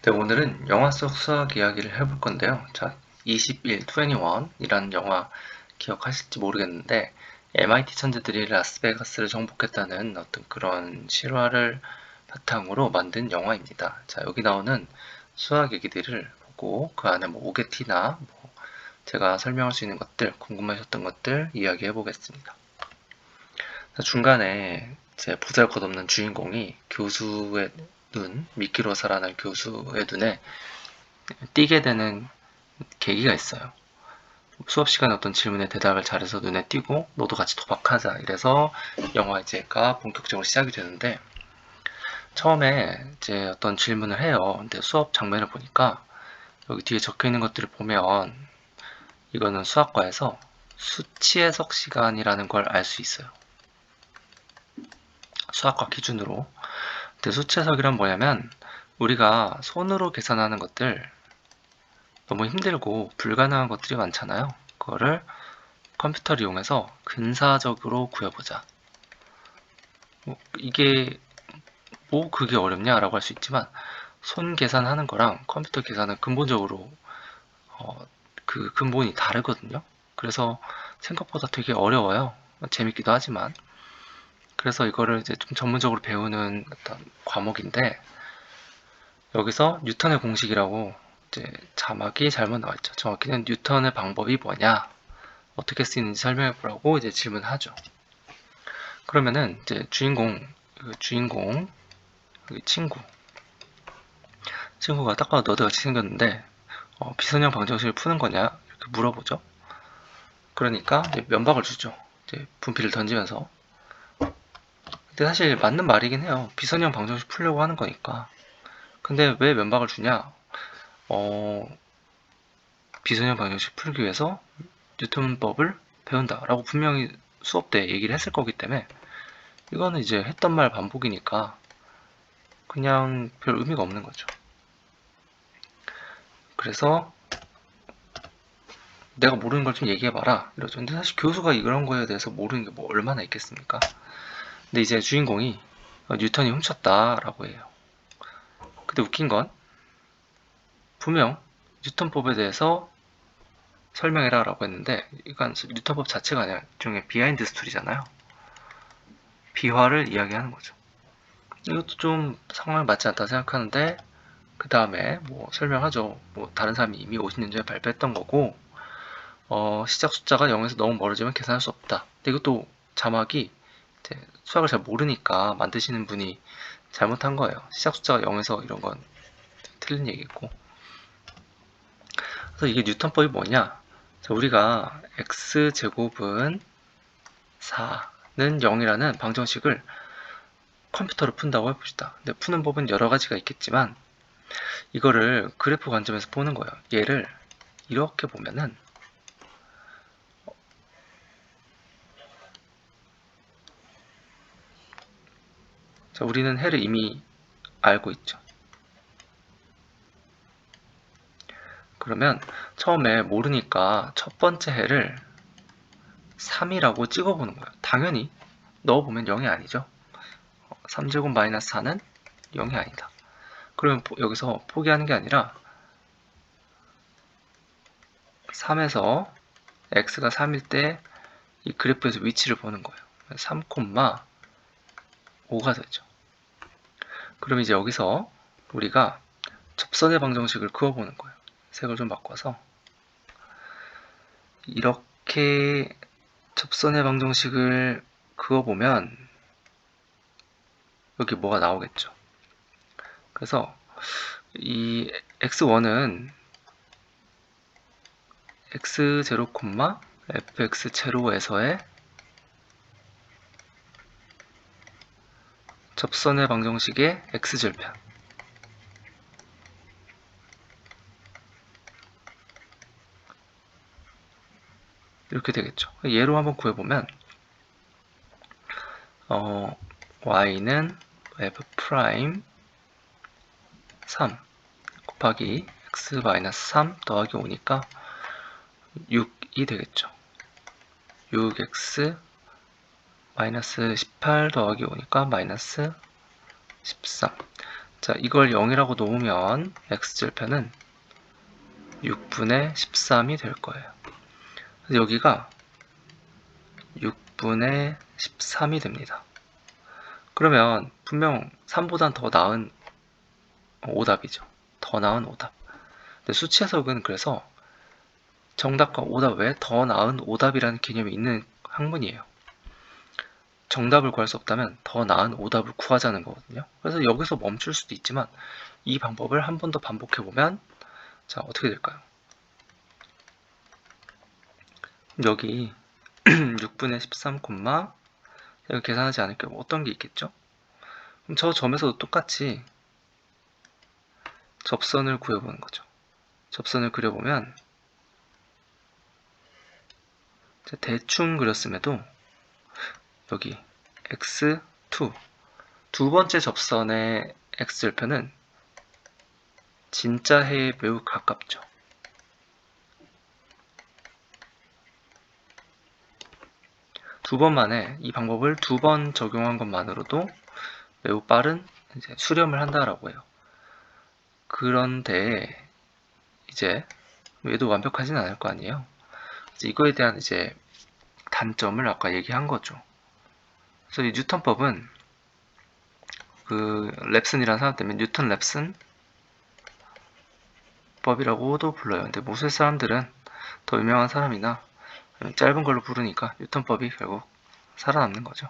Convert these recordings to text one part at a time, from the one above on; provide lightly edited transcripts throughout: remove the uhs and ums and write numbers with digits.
네, 오늘은 영화 속 수학 이야기를 해볼 건데요. 자, 21이라는 영화 기억하실지 모르겠는데, MIT 천재들이 라스베가스를 정복했다는 어떤 그런 실화를 바탕으로 만든 영화입니다. 자, 여기 나오는 수학 얘기들을 보고 그 안에 뭐 오게티나 뭐 제가 설명할 수 있는 것들, 궁금하셨던 것들 이야기해 보겠습니다. 중간에 제 보잘것없는 주인공이 교수의 미키로 살아날 교수의 눈에 띄게 되는 계기가 있어요. 수업 시간에 어떤 질문에 대답을 잘해서 눈에 띄고 너도 같이 도박하자 이래서 영화 이제가 본격적으로 시작이 되는데, 처음에 이제 어떤 질문을 해요. 근데 수업 장면을 보니까 여기 뒤에 적혀 있는 것들을 보면 이거는 수학과에서 수치 해석 시간이라는 걸 알 수 있어요. 수학과 기준으로. 근데 수치 해석이란 뭐냐면 우리가 손으로 계산하는 것들, 너무 힘들고 불가능한 것들이 많잖아요. 그거를 컴퓨터를 이용해서 근사적으로 구해보자. 이게 뭐 그게 어렵냐라고 할 수 있지만, 손 계산하는 거랑 컴퓨터 계산은 근본적으로 그 근본이 다르거든요. 그래서 생각보다 되게 어려워요. 재밌기도 하지만. 그래서 이거를 이제 좀 전문적으로 배우는 어떤 과목인데, 여기서 뉴턴의 공식이라고 이제 자막이 잘못 나와 있죠. 정확히는 뉴턴의 방법이 뭐냐, 어떻게 쓰이는지 설명해 보라고 이제 질문하죠. 그러면은 이제 주인공 여기 친구가 딱 봐도 너드같이 생겼는데 비선형 방정식을 푸는 거냐 이렇게 물어보죠. 그러니까 이제 면박을 주죠. 이제 분필을 던지면서. 근데 사실 맞는 말이긴 해요. 비선형 방정식 풀려고 하는 거니까. 근데 왜 면박을 주냐? 어, 비선형 방정식 풀기 위해서 뉴턴법을 배운다라고 분명히 수업 때 얘기를 했을 거기 때문에, 이거는 이제 했던 말 반복이니까 그냥 별 의미가 없는 거죠. 그래서 내가 모르는 걸 좀 얘기해봐라 이러죠. 근데 사실 교수가 이런 거에 대해서 모르는 게 뭐 얼마나 있겠습니까? 근데 이제 주인공이 뉴턴이 훔쳤다라고 해요. 근데 웃긴 건 분명 뉴턴법에 대해서 설명해라라고 했는데, 이건 뉴턴법 자체가 아니라 일종의 비하인드 스토리잖아요. 비화를 이야기하는 거죠. 이것도 좀 상황에 맞지 않다 생각하는데, 그 다음에 뭐 설명하죠. 뭐 다른 사람이 이미 50년 전에 발표했던 거고, 시작 숫자가 0에서 너무 멀어지면 계산할 수 없다. 근데 이것도 자막이 이제 수학을 잘 모르니까 만드시는 분이 잘못한 거예요. 시작 숫자가 0에서 이런 건 틀린 얘기고. 그래서 이게 뉴턴법이 뭐냐? 자, 우리가 x제곱은 4는 0이라는 방정식을 컴퓨터로 푼다고 해봅시다. 근데 푸는 법은 여러 가지가 있겠지만 이거를 그래프 관점에서 보는 거예요. 얘를 이렇게 보면은, 자, 우리는 해를 이미 알고 있죠. 그러면 처음에 모르니까 첫 번째 해를 3이라고 찍어보는 거예요. 당연히 넣어보면 0이 아니죠. 3제곱 마이너스 4는 0이 아니다. 그러면 여기서 포기하는 게 아니라 3에서 x가 3일 때 이 그래프에서 위치를 보는 거예요. 3,5가 되죠. 그럼 이제 여기서 우리가 접선의 방정식을 그어보는 거예요. 색을 좀 바꿔서 이렇게 접선의 방정식을 그어보면 여기 뭐가 나오겠죠. 그래서 이 x1은 x0, fx0에서의 접선의 방정식의 x절편, 이렇게 되겠죠. 얘로 한번 구해보면 y는 f 프라임 3 곱하기 x-3 더하기 5니까 6이 되겠죠. 6x 마이너스 18 더하기 5니까 마이너스 13. 자, 이걸 0이라고 놓으면 x절편은 6분의 13이 될 거예요. 그래서 여기가 6분의 13이 됩니다. 그러면 분명 3보단 더 나은 오답이죠. 더 나은 오답. 근데 수치 해석은 그래서 정답과 오답 외에 더 나은 오답이라는 개념이 있는 학문이에요. 정답을 구할 수 없다면 더 나은 오답을 구하자는 거거든요. 그래서 여기서 멈출 수도 있지만 이 방법을 한 번 더 반복해보면 자, 어떻게 될까요? 여기 6분의 13, 여기 계산하지 않을 경우 어떤 게 있겠죠? 그럼 저 점에서도 똑같이 접선을 구해보는 거죠. 접선을 그려보면 대충 그렸음에도 여기 x2 두 번째 접선의 x절편은 진짜 해에 매우 가깝죠. 두 번 만에 이 방법을 두 번 적용한 것만으로도 매우 빠른 이제 수렴을 한다라고 해요. 그런데 이제 얘도 완벽하진 않을 거 아니에요. 이거에 대한 이제 단점을 아까 얘기한 거죠. 그래서 이 뉴턴법은 그 랩슨이라는 사람 때문에 뉴턴 랩슨 법이라고도 불러요. 근데 모세 사람들은 더 유명한 사람이나 짧은 걸로 부르니까 뉴턴법이 결국 살아남는 거죠.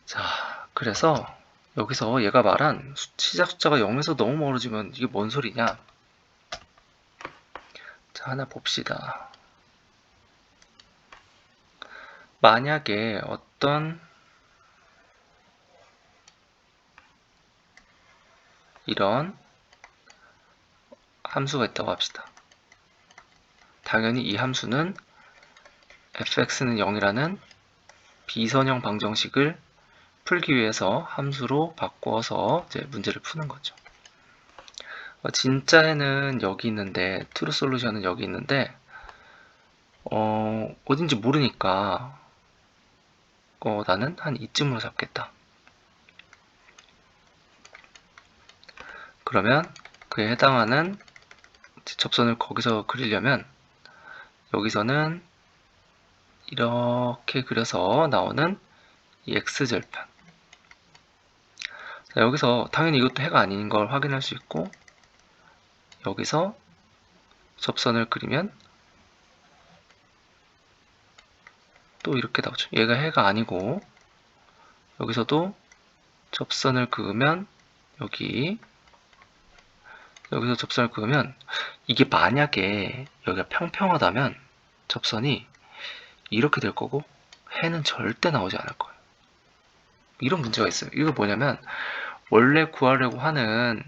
자, 그래서 여기서 얘가 말한 시작 숫자가 0에서 너무 멀어지면 이게 뭔 소리냐? 자, 하나 봅시다. 만약에 어떤 이런 함수가 있다고 합시다. 당연히 이 함수는 fx는 0이라는 비선형 방정식을 풀기 위해서 함수로 바꿔서 이제 문제를 푸는 거죠. 진짜 해는 여기 있는데 트루 솔루션은 여기 있는데 어딘지 모르니까 나는 한 이쯤으로 잡겠다. 그러면 그에 해당하는 접선을 거기서 그리려면 여기서는 이렇게 그려서 나오는 이 x절편. 자, 여기서 당연히 이것도 해가 아닌 걸 확인할 수 있고 여기서 접선을 그리면 또 이렇게 나오죠. 얘가 해가 아니고 여기서도 접선을 그으면 여기서 접선을 그으면 이게 만약에 여기가 평평하다면 접선이 이렇게 될 거고 해는 절대 나오지 않을 거예요. 이런 문제가 있어요. 이거 뭐냐면 원래 구하려고 하는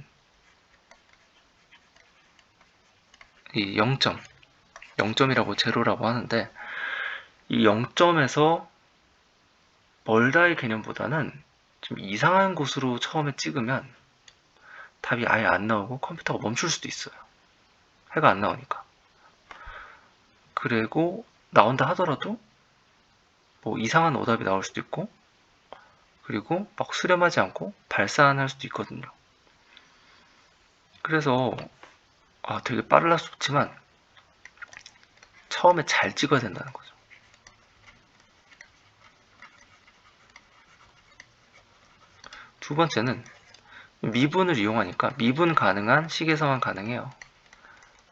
이 0점이라고 제로라고 하는데 이 0점에서 멀다의 개념보다는 좀 이상한 곳으로 처음에 찍으면 답이 아예 안 나오고 컴퓨터가 멈출 수도 있어요. 해가 안 나오니까. 그리고 나온다 하더라도 뭐 이상한 오답이 나올 수도 있고 그리고 막 수렴하지 않고 발산할 수도 있거든요. 그래서 되게 빠르다 좋지만 처음에 잘 찍어야 된다는 거죠. 두 번째는 미분을 이용하니까 미분 가능한 식에서만 가능해요.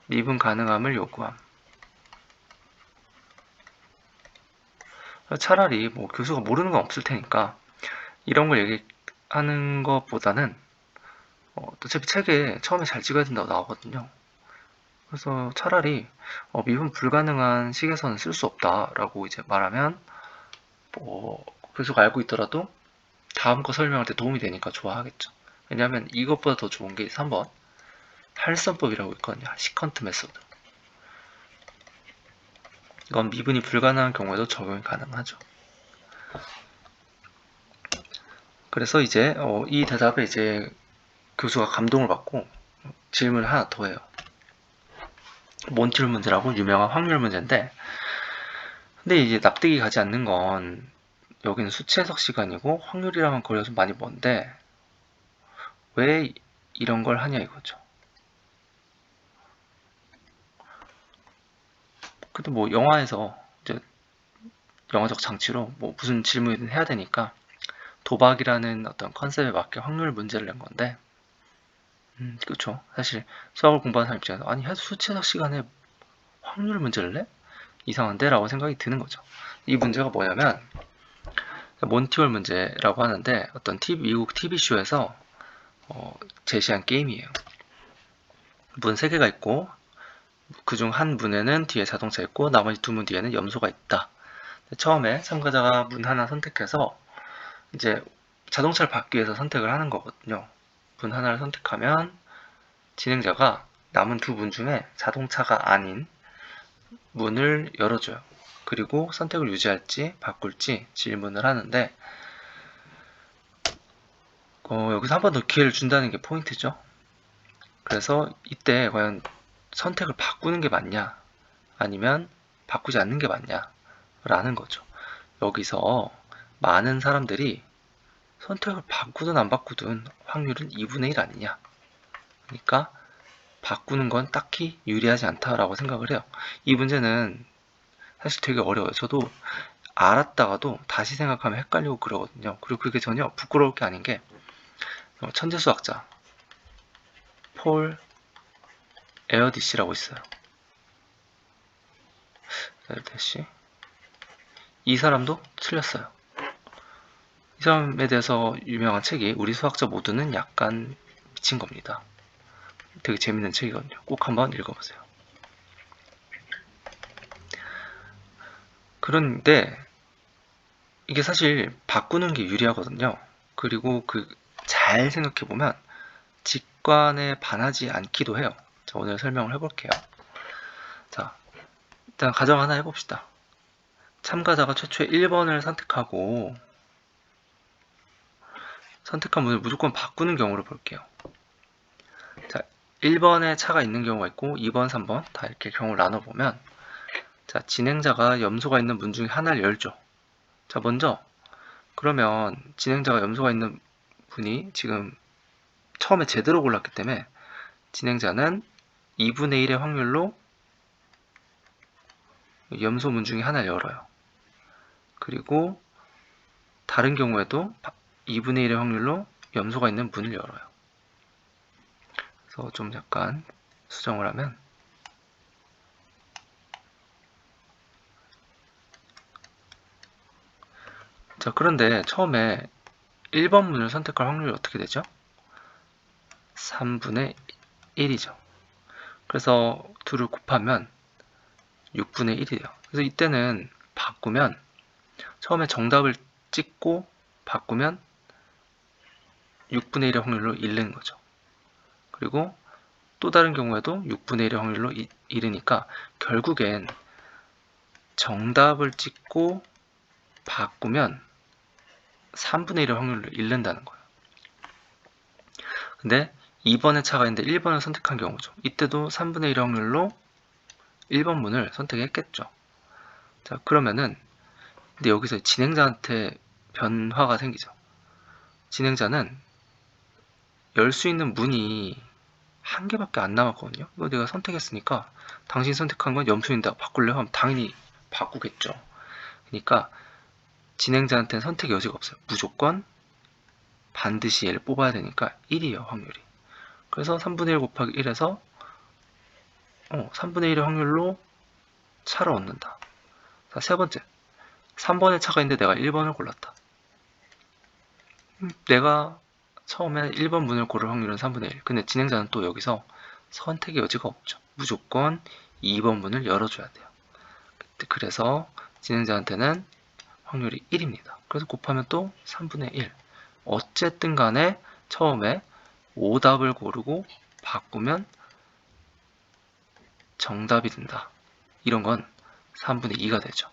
미분 가능함을 요구함. 차라리 뭐 교수가 모르는 건 없을 테니까 이런 걸 얘기하는 것보다는 어차피 책에 처음에 잘 찍어야 된다고 나오거든요. 그래서 차라리 미분 불가능한 식에서는 쓸 수 없다라고 이제 말하면 교수가 알고 있더라도 다음 거 설명할 때 도움이 되니까 좋아하겠죠. 왜냐하면 이것보다 더 좋은 게 3번 할선법이라고 있거든요. 시컨트 메소드. 이건 미분이 불가능한 경우에도 적용이 가능하죠. 그래서 이제 이 대답에 이제 교수가 감동을 받고 질문을 하나 더 해요. 몬티올 문제라고 유명한 확률 문제인데 근데 이제 납득이 가지 않는 건 여기는 수치 해석 시간이고 확률이랑은 거리가 좀 많이 먼데 왜 이런 걸 하냐 이거죠. 근데 뭐 영화에서 이제 영화적 장치로 뭐 무슨 질문이든 해야 되니까 도박이라는 어떤 컨셉에 맞게 확률 문제를 낸 건데, 그쵸. 사실 수학을 공부하는 사람 입장에서 아니 수체적 시간에 확률 문제를 내? 이상한데? 라고 생각이 드는 거죠. 이 문제가 뭐냐면 몬티올 문제라고 하는데 어떤 미국 TV쇼에서 제시한 게임이에요. 문 3개가 있고 그중 한 문에는 뒤에 자동차 있고 나머지 2문 뒤에는 염소가 있다. 처음에 참가자가 문 하나 선택해서 이제 자동차를 받기 위해서 선택을 하는 거거든요. 문 하나를 선택하면 진행자가 남은 2문 중에 자동차가 아닌 문을 열어줘요. 그리고 선택을 유지할지 바꿀지 질문을 하는데 여기서 한 번 더 기회를 준다는 게 포인트죠. 그래서 이때 과연 선택을 바꾸는 게 맞냐 아니면 바꾸지 않는 게 맞냐 라는 거죠. 여기서 많은 사람들이 선택을 바꾸든 안 바꾸든 확률은 2분의 1 아니냐, 그러니까 바꾸는 건 딱히 유리하지 않다라고 생각을 해요. 이 문제는 사실 되게 어려워요. 저도 알았다가도 다시 생각하면 헷갈리고 그러거든요. 그리고 그게 전혀 부끄러울 게 아닌 게 천재수학자 폴 에어디시라고 있어요. 에어디시. 이 사람도 틀렸어요. 이 사람에 대해서 유명한 책이 우리 수학자 모두는 약간 미친 겁니다. 되게 재밌는 책이거든요. 꼭 한번 읽어보세요. 그런데 이게 사실 바꾸는 게 유리하거든요. 그리고 잘 생각해보면 직관에 반하지 않기도 해요. 자, 오늘 설명을 해볼게요. 자, 일단 가정 하나 해봅시다. 참가자가 최초에 1번을 선택하고 선택한 문을 무조건 바꾸는 경우를 볼게요. 자, 1번에 차가 있는 경우가 있고 2번, 3번 다 이렇게 경우를 나눠보면 자, 진행자가 염소가 있는 문 중에 하나를 열죠. 자, 먼저 그러면 진행자가 염소가 있는 분이 지금 처음에 제대로 골랐기 때문에 진행자는 2분의 1의 확률로 염소 문 중에 하나를 열어요. 그리고 다른 경우에도 2분의 1의 확률로 염소가 있는 문을 열어요. 그래서 좀 약간 수정을 하면 자, 그런데 처음에 1번 문을 선택할 확률이 어떻게 되죠? 3분의 1이죠. 그래서 둘을 곱하면 6분의 1이에요. 그래서 이때는 바꾸면 처음에 정답을 찍고 바꾸면 6분의 1의 확률로 잃는 거죠. 그리고 또 다른 경우에도 6분의 1의 확률로 잃으니까 결국엔 정답을 찍고 바꾸면 3분의 1의 확률로 잃는다는 거예요. 근데 2번의 차가 있는데 1번을 선택한 경우죠. 이때도 3분의 1의 확률로 1번 문을 선택했겠죠. 자, 그러면은 근데 여기서 진행자한테 변화가 생기죠. 진행자는 열 수 있는 문이 한 개밖에 안 남았거든요. 이거 내가 선택했으니까 당신 선택한 건 염소인데 바꿀래 하면 당연히 바꾸겠죠. 그러니까 진행자한테는 선택의 여지가 없어요. 무조건 반드시 얘를 뽑아야 되니까 1이에요, 확률이. 그래서 3분의 1 곱하기 1에서 3분의 1의 확률로 차를 얻는다. 자, 세 번째. 3번의 차가 있는데 내가 1번을 골랐다. 내가 처음에 1번 문을 고를 확률은 3분의 1. 근데 진행자는 또 여기서 선택의 여지가 없죠. 무조건 2번 문을 열어줘야 돼요. 그래서 진행자한테는 확률이 1입니다. 그래서 곱하면 또 3분의 1. 어쨌든 간에 처음에 오답을 고르고 바꾸면 정답이 된다. 이런 건 3분의 2가 되죠.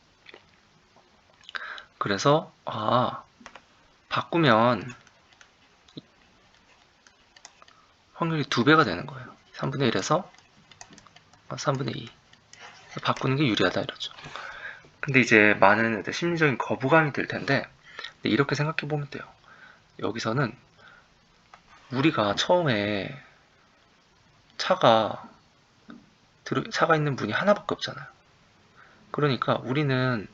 그래서 바꾸면 확률이 2배가 되는 거예요. 3분의 1에서 3분의 2. 바꾸는 게 유리하다 이러죠. 근데 이제 많은 심리적인 거부감이 들 텐데 이렇게 생각해 보면 돼요. 여기서는 우리가 처음에 차가 있는 문이 하나밖에 없잖아요. 그러니까 우리는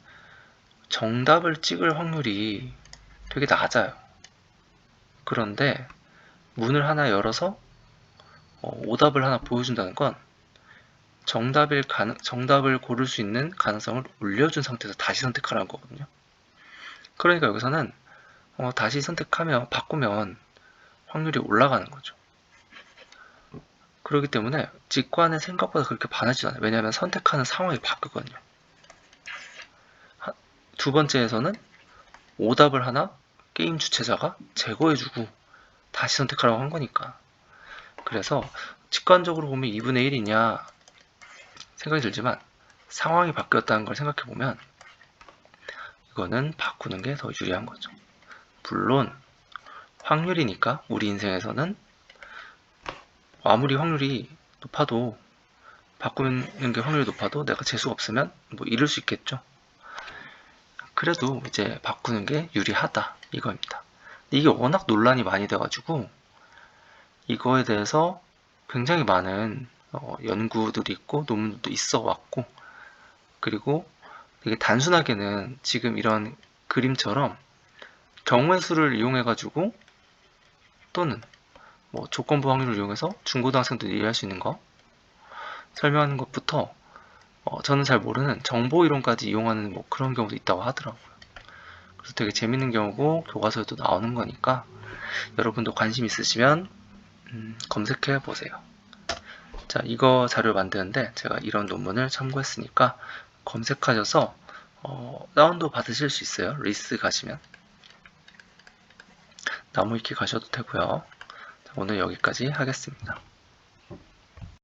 정답을 찍을 확률이 되게 낮아요. 그런데 문을 하나 열어서 오답을 하나 보여준다는 건 정답을 고를 수 있는 가능성을 올려준 상태에서 다시 선택하라는 거거든요. 그러니까 여기서는 다시 바꾸면 확률이 올라가는 거죠. 그렇기 때문에 직관은 생각보다 그렇게 반하지 않아요. 왜냐하면 선택하는 상황이 바뀌거든요. 두 번째에서는 오답을 하나 게임 주최자가 제거해주고 다시 선택하라고 한 거니까. 그래서 직관적으로 보면 2분의 1이냐 생각이 들지만 상황이 바뀌었다는 걸 생각해보면 이거는 바꾸는 게 더 유리한 거죠. 물론 확률이니까 우리 인생에서는 아무리 확률이 높아도 바꾸는 게 확률이 높아도 내가 재수가 없으면 뭐 잃을 수 있겠죠. 그래도 이제 바꾸는 게 유리하다 이거입니다. 이게 워낙 논란이 많이 돼가지고 이거에 대해서 굉장히 많은 연구들이 있고 논문도 있어 왔고, 그리고 되게 단순하게는 지금 이런 그림처럼 경우의 수를 이용해 가지고 또는 뭐 조건부 확률을 이용해서 중고등학생들이 이해할 수 있는 거 설명하는 것부터 저는 잘 모르는 정보 이론까지 이용하는 뭐 그런 경우도 있다고 하더라고요. 그래서 되게 재밌는 경우고 교과서에도 나오는 거니까 여러분도 관심 있으시면 검색해 보세요. 자, 이거 자료 만드는데 제가 이런 논문을 참고했으니까 검색하셔서 다운도 받으실 수 있어요. 리스 가시면 나무위키 가셔도 되고요. 자, 오늘 여기까지 하겠습니다.